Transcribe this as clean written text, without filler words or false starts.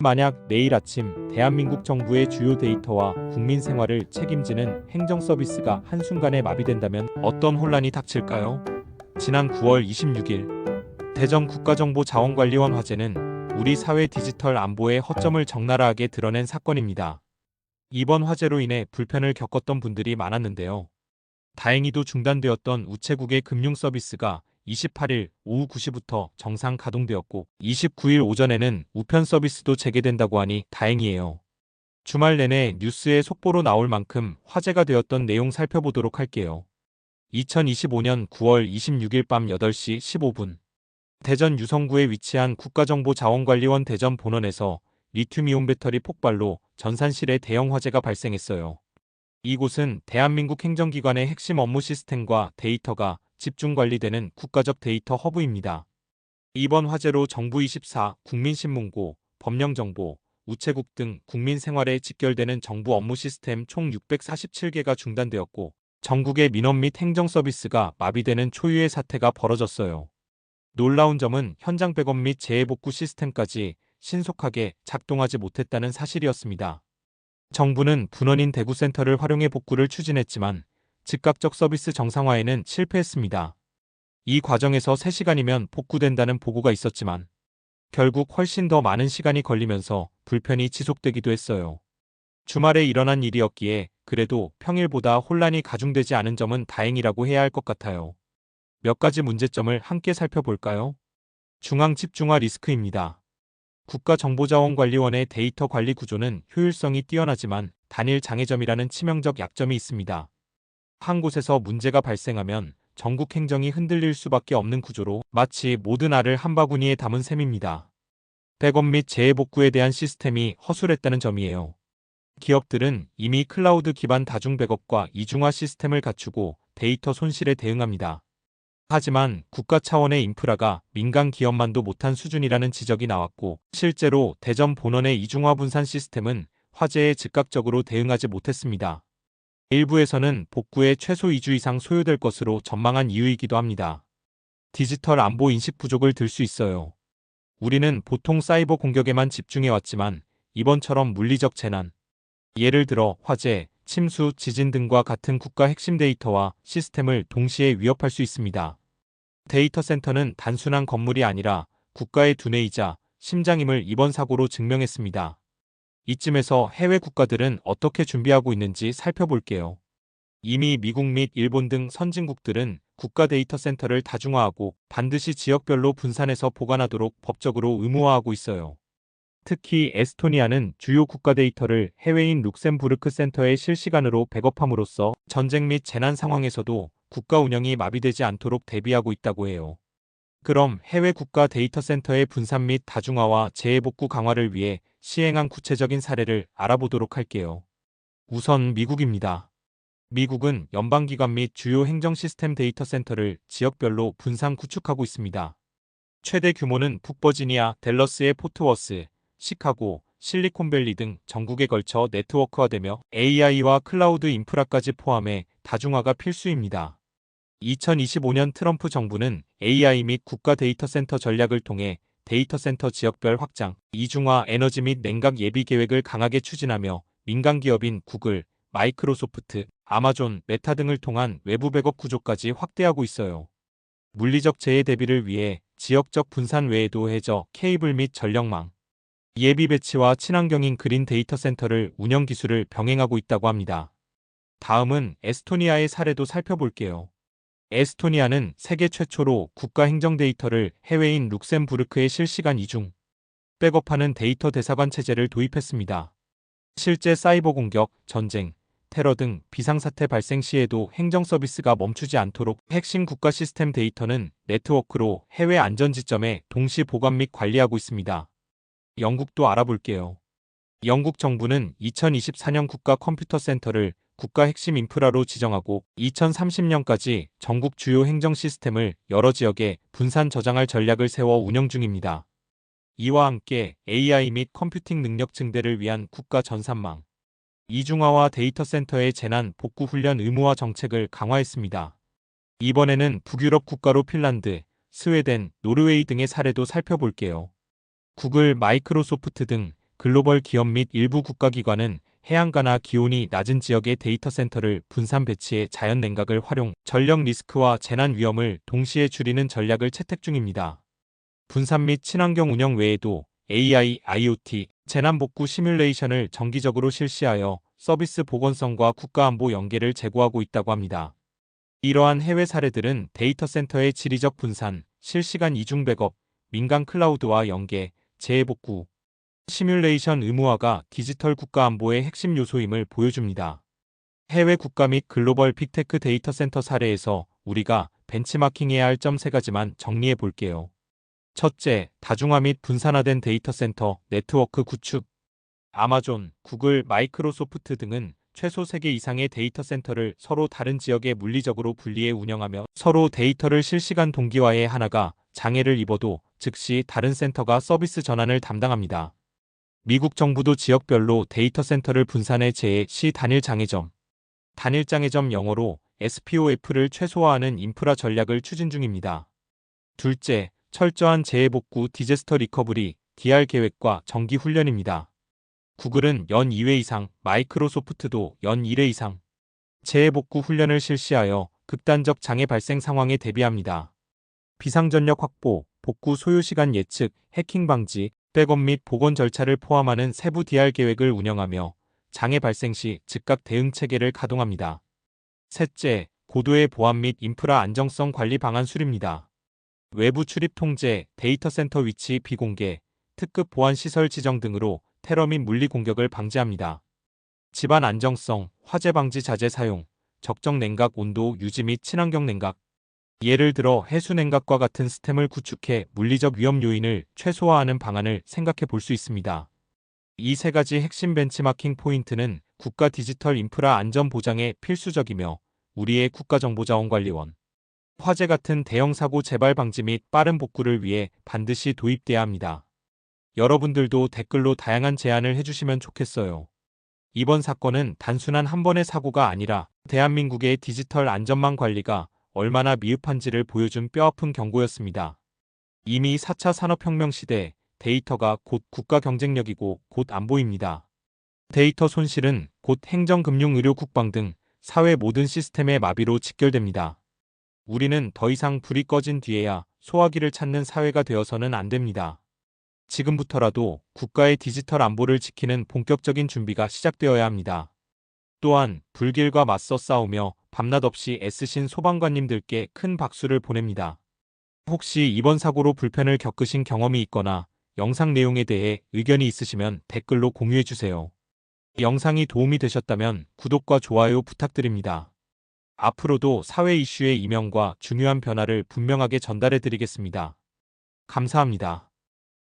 만약 내일 아침 대한민국 정부의 주요 데이터와 국민 생활을 책임지는 행정 서비스가 한순간에 마비된다면 어떤 혼란이 닥칠까요? 지난 9월 26일 대전 국가정보자원관리원 화재는 우리 사회 디지털 안보의 허점을 적나라하게 드러낸 사건입니다. 이번 화재로 인해 불편을 겪었던 분들이 많았는데요. 다행히도 중단되었던 우체국의 금융 서비스가 28일 오후 9시부터 정상 가동되었고 29일 오전에는 우편 서비스도 재개된다고 하니 다행이에요. 주말 내내 뉴스에 속보로 나올 만큼 화제가 되었던 내용 살펴보도록 할게요. 2025년 9월 26일 밤 8시 15분 대전 유성구에 위치한 국가정보자원관리원 대전 본원에서 리튬이온 배터리 폭발로 전산실에 대형 화재가 발생했어요. 이곳은 대한민국 행정기관의 핵심 업무 시스템과 데이터가 집중 관리되는 국가적 데이터 허브입니다. 이번 화재로 정부24, 국민신문고, 법령정보, 우체국 등 국민 생활에 직결되는 정부 업무 시스템 총 647개가 중단되었고 전국의 민원 및 행정 서비스가 마비되는 초유의 사태가 벌어졌어요. 놀라운 점은 현장 백업 및 재해복구 시스템까지 신속하게 작동하지 못했다는 사실이었습니다. 정부는 분원인 대구센터를 활용해 복구를 추진했지만 즉각적 서비스 정상화에는 실패했습니다. 이 과정에서 3시간이면 복구된다는 보고가 있었지만 결국 훨씬 더 많은 시간이 걸리면서 불편이 지속되기도 했어요. 주말에 일어난 일이었기에 그래도 평일보다 혼란이 가중되지 않은 점은 다행이라고 해야 할 것 같아요. 몇 가지 문제점을 함께 살펴볼까요? 중앙 집중화 리스크입니다. 국가정보자원관리원의 데이터 관리 구조는 효율성이 뛰어나지만 단일 장애점이라는 치명적 약점이 있습니다. 한 곳에서 문제가 발생하면 전국 행정이 흔들릴 수밖에 없는 구조로 마치 모든 알을 한 바구니에 담은 셈입니다. 백업 및 재해복구에 대한 시스템이 허술했다는 점이에요. 기업들은 이미 클라우드 기반 다중 백업과 이중화 시스템을 갖추고 데이터 손실에 대응합니다. 하지만 국가 차원의 인프라가 민간 기업만도 못한 수준이라는 지적이 나왔고 실제로 대전 본원의 이중화 분산 시스템은 화재에 즉각적으로 대응하지 못했습니다. 일부에서는 복구에 최소 2주 이상 소요될 것으로 전망한 이유이기도 합니다. 디지털 안보 인식 부족을 들 수 있어요. 우리는 보통 사이버 공격에만 집중해왔지만 이번처럼 물리적 재난, 예를 들어 화재, 침수, 지진 등과 같은 국가 핵심 데이터와 시스템을 동시에 위협할 수 있습니다. 데이터 센터는 단순한 건물이 아니라 국가의 두뇌이자 심장임을 이번 사고로 증명했습니다. 이쯤에서 해외 국가들은 어떻게 준비하고 있는지 살펴볼게요. 이미 미국 및 일본 등 선진국들은 국가 데이터 센터를 다중화하고 반드시 지역별로 분산해서 보관하도록 법적으로 의무화하고 있어요. 특히 에스토니아는 주요 국가 데이터를 해외인 룩셈부르크 센터에 실시간으로 백업함으로써 전쟁 및 재난 상황에서도 국가 운영이 마비되지 않도록 대비하고 있다고 해요. 그럼 해외 국가 데이터 센터의 분산 및 다중화와 재해복구 강화를 위해 시행한 구체적인 사례를 알아보도록 할게요. 우선 미국입니다. 미국은 연방기관 및 주요 행정 시스템 데이터 센터를 지역별로 분산 구축하고 있습니다. 최대 규모는 북버지니아, 댈러스의 포트워스, 시카고, 실리콘밸리 등 전국에 걸쳐 네트워크화되며 AI와 클라우드 인프라까지 포함해 다중화가 필수입니다. 2025년 트럼프 정부는 AI 및 국가 데이터 센터 전략을 통해 데이터 센터 지역별 확장, 이중화 에너지 및 냉각 예비 계획을 강하게 추진하며 민간 기업인 구글, 마이크로소프트, 아마존, 메타 등을 통한 외부 백업 구조까지 확대하고 있어요. 물리적 재해 대비를 위해 지역적 분산 외에도 해저, 케이블 및 전력망, 예비 배치와 친환경인 그린 데이터 센터를 운영 기술을 병행하고 있다고 합니다. 다음은 에스토니아의 사례도 살펴볼게요. 에스토니아는 세계 최초로 국가 행정 데이터를 해외인 룩셈부르크에 실시간 이중 백업하는 데이터 대사관 체제를 도입했습니다. 실제 사이버 공격, 전쟁, 테러 등 비상사태 발생 시에도 행정 서비스가 멈추지 않도록 핵심 국가 시스템 데이터는 네트워크로 해외 안전 지점에 동시 보관 및 관리하고 있습니다. 영국도 알아볼게요. 영국 정부는 2024년 국가 컴퓨터 센터를 국가 핵심 인프라로 지정하고 2030년까지 전국 주요 행정 시스템을 여러 지역에 분산 저장할 전략을 세워 운영 중입니다. 이와 함께 AI 및 컴퓨팅 능력 증대를 위한 국가 전산망, 이중화와 데이터 센터의 재난 복구 훈련 의무화 정책을 강화했습니다. 이번에는 북유럽 국가로 핀란드, 스웨덴, 노르웨이 등의 사례도 살펴볼게요. 구글, 마이크로소프트 등 글로벌 기업 및 일부 국가기관은 해안가나 기온이 낮은 지역의 데이터 센터를 분산 배치해 자연 냉각을 활용, 전력 리스크와 재난 위험을 동시에 줄이는 전략을 채택 중입니다. 분산 및 친환경 운영 외에도 AI, IoT, 재난복구 시뮬레이션을 정기적으로 실시하여 서비스 보건성과 국가안보 연계를 제고하고 있다고 합니다. 이러한 해외 사례들은 데이터 센터의 지리적 분산, 실시간 이중 백업, 민간 클라우드와 연계, 재해복구, 시뮬레이션 의무화가 디지털 국가안보의 핵심 요소임을 보여줍니다. 해외 국가 및 글로벌 빅테크 데이터 센터 사례에서 우리가 벤치마킹해야 할 점 3가지만 정리해 볼게요. 첫째, 다중화 및 분산화된 데이터 센터 네트워크 구축. 아마존, 구글, 마이크로소프트 등은 최소 3개 이상의 데이터 센터를 서로 다른 지역에 물리적으로 분리해 운영하며 서로 데이터를 실시간 동기화해 하나가 장애를 입어도 즉시 다른 센터가 서비스 전환을 담당합니다. 미국 정부도 지역별로 데이터 센터를 분산해 제해 시 단일 장애점, 단일 장애점 영어로 SPOF를 최소화하는 인프라 전략을 추진 중입니다. 둘째, 철저한 재해복구 디제스터 리커버리 DR 계획과 정기 훈련입니다. 구글은 연 2회 이상, 마이크로소프트도 연 1회 이상 재해복구 훈련을 실시하여 극단적 장애 발생 상황에 대비합니다. 비상전력 확보, 복구 소요시간 예측, 해킹 방지, 백업 및 복원 절차를 포함하는 세부 DR 계획을 운영하며 장애 발생 시 즉각 대응 체계를 가동합니다. 셋째, 고도의 보안 및 인프라 안정성 관리 방안 수립니다. 외부 출입 통제, 데이터 센터 위치 비공개, 특급 보안 시설 지정 등으로 테러 및 물리 공격을 방지합니다. 집안 안정성, 화재 방지 자재 사용, 적정 냉각 온도 유지 및 친환경 냉각. 예를 들어 해수 냉각과 같은 시스템을 구축해 물리적 위험 요인을 최소화하는 방안을 생각해 볼 수 있습니다. 이 3가지 핵심 벤치마킹 포인트는 국가 디지털 인프라 안전 보장에 필수적이며 우리의 국가정보자원관리원, 화재 같은 대형 사고 재발 방지 및 빠른 복구를 위해 반드시 도입돼야 합니다. 여러분들도 댓글로 다양한 제안을 해주시면 좋겠어요. 이번 사건은 단순한 한 번의 사고가 아니라 대한민국의 디지털 안전망 관리가 얼마나 미흡한지를 보여준 뼈아픈 경고였습니다. 이미 4차 산업혁명 시대 데이터가 곧 국가 경쟁력이고 곧 안보입니다. 데이터 손실은 곧 행정, 금융, 의료, 국방 등 사회 모든 시스템의 마비로 직결됩니다. 우리는 더 이상 불이 꺼진 뒤에야 소화기를 찾는 사회가 되어서는 안 됩니다. 지금부터라도 국가의 디지털 안보를 지키는 본격적인 준비가 시작되어야 합니다. 또한 불길과 맞서 싸우며 밤낮 없이 애쓰신 소방관님들께 큰 박수를 보냅니다. 혹시 이번 사고로 불편을 겪으신 경험이 있거나 영상 내용에 대해 의견이 있으시면 댓글로 공유해주세요. 영상이 도움이 되셨다면 구독과 좋아요 부탁드립니다. 앞으로도 사회 이슈의 이면과 중요한 변화를 분명하게 전달해드리겠습니다. 감사합니다.